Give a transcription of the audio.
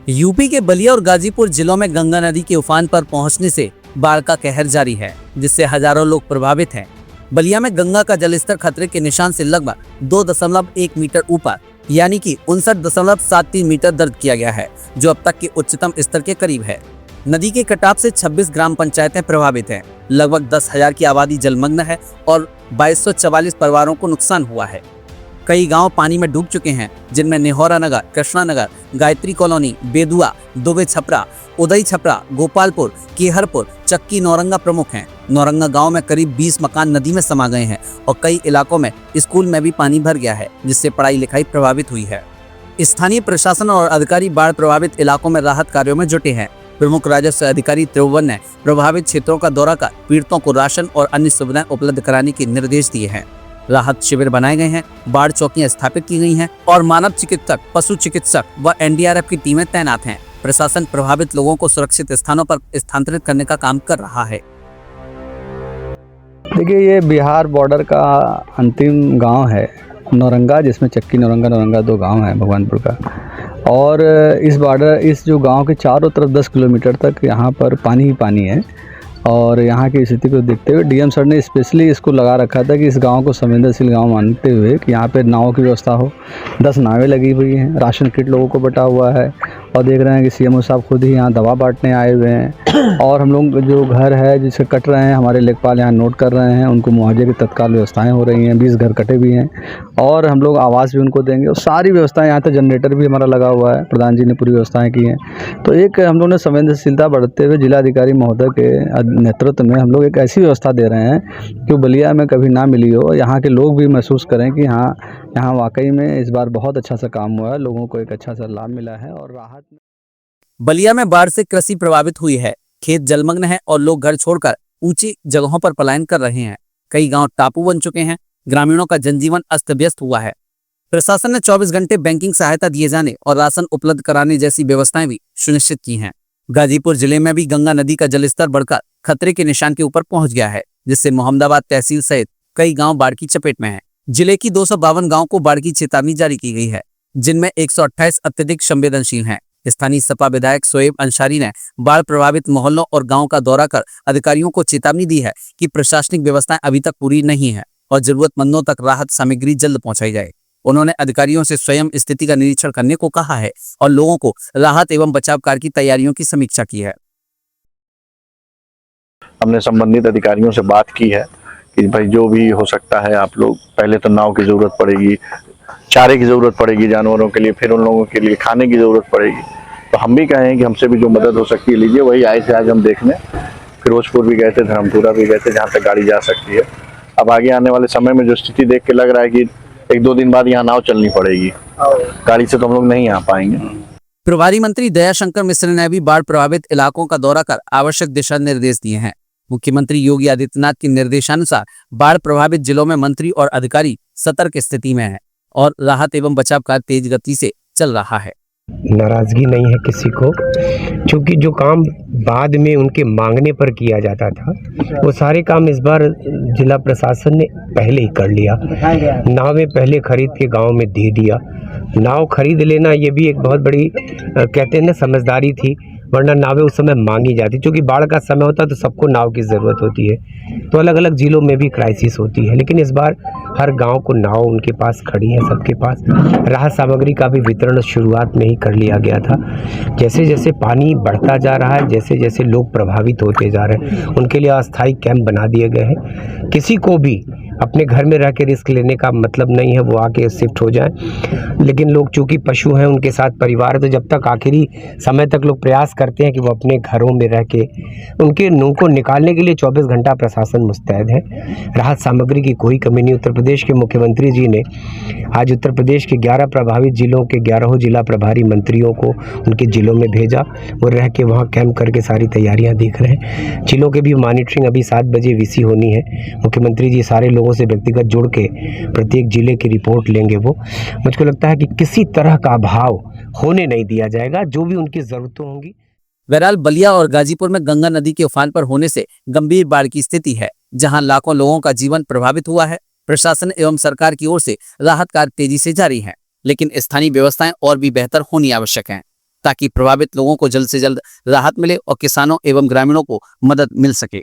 UP के बलिया और गाजीपुर जिलों में गंगा नदी के उफान पर पहुंचने से बाढ़ का कहर जारी है, जिससे हजारों लोग प्रभावित हैं। बलिया में गंगा का जलस्तर खतरे के निशान से लगभग 2.1 मीटर ऊपर यानी कि 59.73 मीटर दर्ज किया गया है, जो अब तक के उच्चतम स्तर के करीब है। नदी के कटाव से 26 ग्राम पंचायतें प्रभावित हैं। लगभग 10,000 की आबादी जलमग्न है और 2244 परिवारों को नुकसान हुआ है। कई गांव पानी में डूब चुके हैं, जिनमें नेहौरा नगर, कृष्णा नगर, गायत्री कॉलोनी, बेदुआ, दुबे छपरा, उदई छपरा, गोपालपुर, केहरपुर, चक्की, नौरंगा प्रमुख हैं। नौरंगा गांव में करीब 20 मकान नदी में समा गए हैं और कई इलाकों में स्कूल में भी पानी भर गया है, जिससे पढ़ाई लिखाई प्रभावित हुई है। स्थानीय प्रशासन और अधिकारी बाढ़ प्रभावित इलाकों में राहत कार्यों में जुटे हैं। प्रमुख राजस्व अधिकारी त्रिभुवन ने प्रभावित क्षेत्रों का दौरा कर पीड़ितों को राशन और अन्य सुविधाएं उपलब्ध कराने के निर्देश दिए हैं। राहत शिविर बनाए गए हैं, बाढ़ चौकियां स्थापित की गई हैं और मानव चिकित्सक, पशु चिकित्सक व एनडीआरएफ की टीमें तैनात हैं। प्रशासन प्रभावित लोगों को सुरक्षित स्थानों पर स्थानांतरित करने का काम कर रहा है। देखिए, ये बिहार बॉर्डर का अंतिम गांव है नौरंगा, जिसमें चक्की, नौरंगा 2 गांव हैं भगवानपुर का। और इस जो गांव के चारों तरफ 10 किलोमीटर तक यहाँ पर पानी ही पानी है। और यहाँ की स्थिति को देखते हुए डीएम सर ने स्पेशली इसको लगा रखा था कि इस गांव को संवेदनशील गांव मानते हुए कि यहाँ पे नावों की व्यवस्था हो। 10 नावें लगी हुई हैं, राशन किट लोगों को बटा हुआ है और देख रहे हैं कि सीएमओ साहब खुद ही यहाँ दवा बांटने आए हुए हैं। और हम लोग जो घर है जिसे कट रहे हैं, हमारे लेखपाल यहाँ नोट कर रहे हैं, उनको मुआवजे की तत्काल व्यवस्थाएँ हो रही हैं। 20 घर कटे भी हैं और हम लोग आवास भी उनको देंगे और सारी व्यवस्थाएँ यहाँ तक जनरेटर भी हमारा लगा हुआ है, प्रधान जी ने पूरी व्यवस्थाएँ की हैं। तो एक हम लोग ने संवेदनशीलता बढ़ते हुए जिलाधिकारी महोदय के नेतृत्व में हम लोग एक ऐसी व्यवस्था दे रहे हैं कि बलिया में कभी ना मिली हो। यहाँ के लोग भी महसूस करें कि हाँ, यहाँ वाकई में इस बार बहुत अच्छा सा काम हुआ है, लोगों को एक अच्छा सा लाभ मिला है और राहत। बलिया में बाढ़ से कृषि प्रभावित हुई है, खेत जलमग्न है और लोग घर छोड़कर ऊंची जगहों पर पलायन कर रहे हैं। कई गांव टापू बन चुके हैं, ग्रामीणों का जनजीवन अस्त व्यस्त हुआ है। प्रशासन ने 24 घंटे बैंकिंग सहायता दिए जाने और राशन उपलब्ध कराने जैसी व्यवस्थाएं भी सुनिश्चित की हैं। गाजीपुर जिले में भी गंगा नदी का जलस्तर बढ़कर खतरे के निशान के ऊपर पहुंच गया है, जिससे मोहम्मदाबाद तहसील सहित कई गांव बाढ़ की चपेट में हैं। जिले की 252 गांव को बाढ़ की चेतावनी जारी की गई है, जिनमें 128 अत्यधिक संवेदनशील हैं। स्थानीय सपा विधायक शोएब अंसारी ने बाढ़ प्रभावित मोहल्लों और गांव का दौरा कर अधिकारियों को चेतावनी दी है कि प्रशासनिक व्यवस्थाएं अभी तक पूरी नहीं है और जरूरतमंदों तक राहत सामग्री जल्द पहुंचाई जाए। उन्होंने अधिकारियों से स्वयं स्थिति का निरीक्षण करने को कहा है और लोगों को राहत एवं बचाव कार्य की तैयारियों की समीक्षा की है। हमने संबंधित अधिकारियों से बात की है कि भाई जो भी हो सकता है, आप लोग पहले तो नाव की जरूरत पड़ेगी, चारे की जरूरत पड़ेगी जानवरों के लिए, फिर उन लोगों के लिए खाने की जरूरत पड़ेगी। तो हम भी कहें कि हमसे भी जो मदद हो सकती है लीजिए। वही आए थे आज हम देखने, फिरोजपुर भी गए थे, धर्मपुरा भी गए थे, जहाँ तक गाड़ी जा सकती है। अब आगे आने वाले समय में जो स्थिति देख के लग रहा है कि 1-2 दिन बाद यहाँ नाव चलनी पड़ेगी, गाड़ी से तो हम लोग नहीं आ पाएंगे। प्रभारी मंत्री दयाशंकर मिश्र ने भी बाढ़ प्रभावित इलाकों का दौरा कर आवश्यक दिशा निर्देश दिए हैं। मुख्यमंत्री योगी आदित्यनाथ के निर्देशानुसार बाढ़ प्रभावित जिलों में मंत्री और अधिकारी सतर्क स्थिति में हैं और राहत एवं बचाव कार्य तेज गति से चल रहा है। नाराजगी नहीं है किसी को, क्योंकि जो काम बाद में उनके मांगने पर किया जाता था वो सारे काम इस बार जिला प्रशासन ने पहले ही कर लिया। नावें पहले खरीद के गांव में दे दिया। नाव खरीद लेना ये भी एक बहुत बड़ी कहते हैं ना समझदारी थी, वरना नावें उस समय मांगी जाती। क्योंकि बाढ़ का समय होता है तो सबको नाव की ज़रूरत होती है, तो अलग अलग ज़िलों में भी क्राइसिस होती है। लेकिन इस बार हर गांव को नाव उनके पास खड़ी है, सबके पास। राहत सामग्री का भी वितरण शुरुआत में ही कर लिया गया था। जैसे जैसे पानी बढ़ता जा रहा है, जैसे जैसे लोग प्रभावित होते जा रहे हैं, उनके लिए अस्थायी कैंप बना दिए गए हैं। किसी को भी अपने घर में रह के रिस्क लेने का मतलब नहीं है वो आके शिफ्ट हो जाए। लेकिन लोग चूँकि पशु हैं, उनके साथ परिवार है, तो जब तक आखिरी समय तक लोग प्रयास करते हैं कि वो अपने घरों में रह के उनको निकालने के लिए 24 घंटा प्रशासन मुस्तैद है। राहत सामग्री की कोई कमी नहीं। उत्तर प्रदेश के मुख्यमंत्री जी ने आज उत्तर प्रदेश के 11 प्रभावित जिलों के 11 जिला प्रभारी मंत्रियों को उनके जिलों में भेजा। वो रह के वहाँ कैंप करके सारी तैयारियाँ देख रहे हैं। जिलों के भी मॉनिटरिंग अभी 7 बजे वीसी होनी है। मुख्यमंत्री जी सारे लोगों से व्यक्तिगत जुड़ के प्रत्येक जिले की रिपोर्ट लेंगे। वो मुझको लगता है कि किसी तरह का अभाव होने नहीं दिया जाएगा, जो भी उनकी जरूरतें होंगी। बहरहाल बलिया और गाजीपुर में गंगा नदी के उफान पर होने से गंभीर बाढ़ की स्थिति है, जहां लाखों लोगों का जीवन प्रभावित हुआ है। प्रशासन एवं सरकार की ओर से राहत कार्य तेजी से जारी है, लेकिन स्थानीय व्यवस्थाएं और भी बेहतर होनी आवश्यक हैं ताकि प्रभावित लोगों को जल्द से जल्द राहत मिले और किसानों एवं ग्रामीणों को मदद मिल सके।